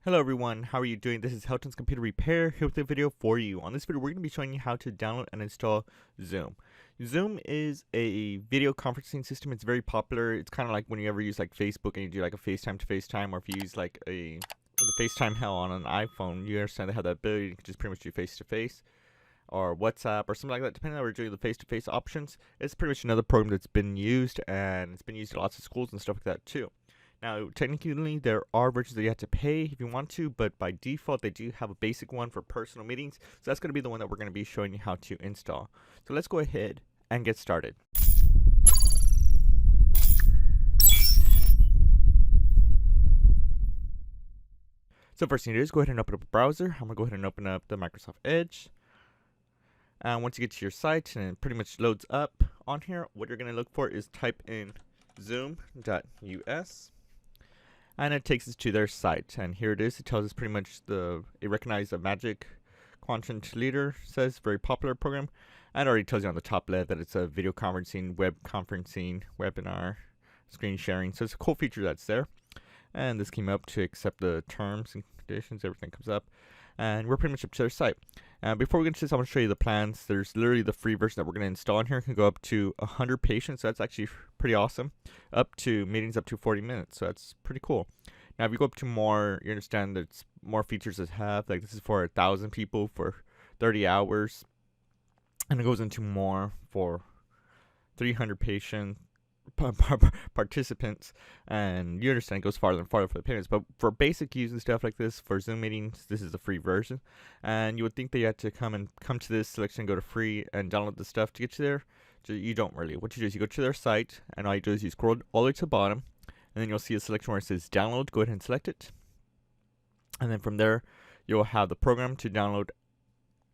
Hello everyone, how are you doing? This is Helton's Computer Repair here with a video for you. On this video we're going to be showing you how to download and install Zoom. Zoom is a video conferencing system. It's very popular. It's kind of like when you ever use like Facebook and you do like a FaceTime to FaceTime, or if you use like the FaceTime hell on an iPhone, you understand they have that ability. You can just pretty much do face to face or WhatsApp or something like that, depending on how we're doing the face-to-face options. It's pretty much another program that's been used, and it's been used at lots of schools and stuff like that too. Now, technically, there are versions that you have to pay if you want to, but by default, they do have a basic one for personal meetings. So that's going to be the one that we're going to be showing you how to install. So let's go ahead and get started. So first thing to do is go ahead and open up a browser. I'm going to go ahead and open up the Microsoft Edge. And once you get to your site and it pretty much loads up on here, what you're going to look for is type in zoom.us. And it takes us to their site, and here it is. It tells us pretty much it recognizes a Magic Quadrant Leader, says very popular program, and already tells you on the top left that it's a video conferencing, web conferencing, webinar, screen sharing. So it's a cool feature that's there. And this came up to accept the terms and conditions. Everything comes up, and we're pretty much up to their site. Before we get into this, I want to show you the plans. There's literally the free version that we're going to install in here. It can go up to 100 patients, so that's actually pretty awesome. Up to meetings up to 40 minutes, so that's pretty cool. Now, if you go up to more, you understand there's more features that have, like this is for 1,000 people for 30 hours. And it goes into more for 300 patients. Participants, and you understand it goes farther and farther for the payments. But for basic use and stuff like this, for Zoom meetings, this is the free version. And you would think that you had to come to this selection, go to free, and download the stuff to get you there. You don't really. What you do is you go to their site, and all you do is you scroll all the way to the bottom, and then you'll see a selection where it says download. Go ahead and select it, and then from there you'll have the program to download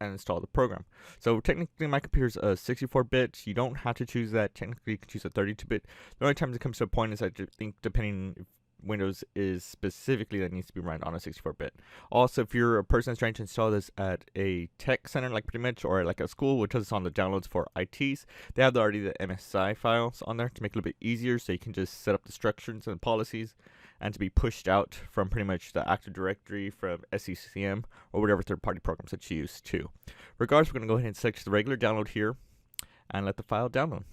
and install the program. So technically my computer is a 64-bit. You don't have to choose that. Technically you can choose a 32-bit. The only time it comes to a point is I think depending if Windows is specifically that needs to be run on a 64-bit. Also, if you're a person that's trying to install this at a tech center, like pretty much, or like a school, which is on the downloads for ITs, they have already the MSI files on there to make it a little bit easier, so you can just set up the structures and policies and to be pushed out from pretty much the Active Directory, from SCCM, or whatever third-party programs that you use too. Regardless, we're going to go ahead and select the regular download here and let the file download.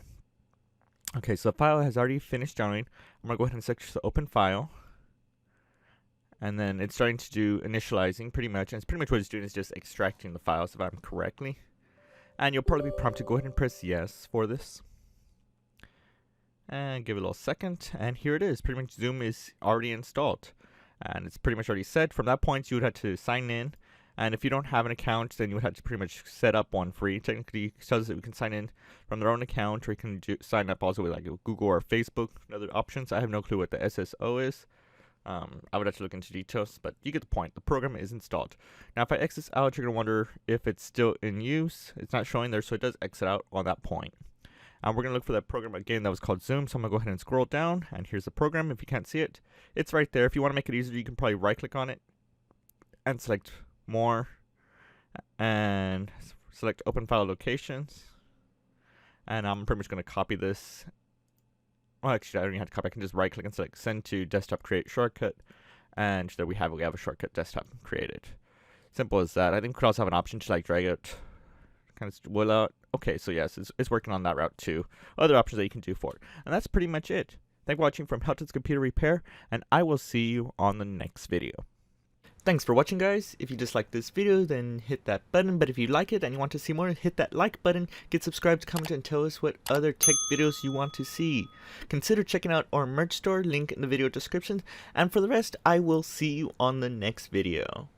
Okay, so the file has already finished downloading. I'm going to go ahead and select the open file. And then it's starting to do initializing pretty much. And it's pretty much what it's doing is just extracting the files, if I'm correctly. And you'll probably be prompted to go ahead and press yes for this. And give it a little second. And here it is. Pretty much Zoom is already installed. And it's pretty much already set. From that point, you would have to sign in. And if you don't have an account, then you would have to pretty much set up one free. Technically, it says that we can sign in from their own account, or you can sign up also with like Google or Facebook and other options. I have no clue what the SSO is. I would have to look into details, but you get the point. The program is installed. Now, if I exit out, you're going to wonder if it's still in use. It's not showing there, so it does exit out on that point. And we're going to look for that program again that was called Zoom. So I'm going to go ahead and scroll down, and here's the program. If you can't see it, it's right there. If you want to make it easier, you can probably right-click on it and select more and select open file locations, and I'm pretty much going to copy this. Well, actually I don't even have to copy. I can just right click and select send to desktop create shortcut, and there we have a shortcut desktop created. Simple as that. I think we could also have an option to like drag it kind of will out. Okay, so yes, it's working on that route too. Other options that you can do for it, and that's pretty much it. Thanks for watching from Helton's Computer Repair, and I will see you on the next video. Thanks for watching, guys. If you disliked this video, then hit that button. But if you like it and you want to see more, hit that like button, get subscribed, comment, and tell us what other tech videos you want to see. Consider checking out our merch store, link in the video description. And for the rest, I will see you on the next video.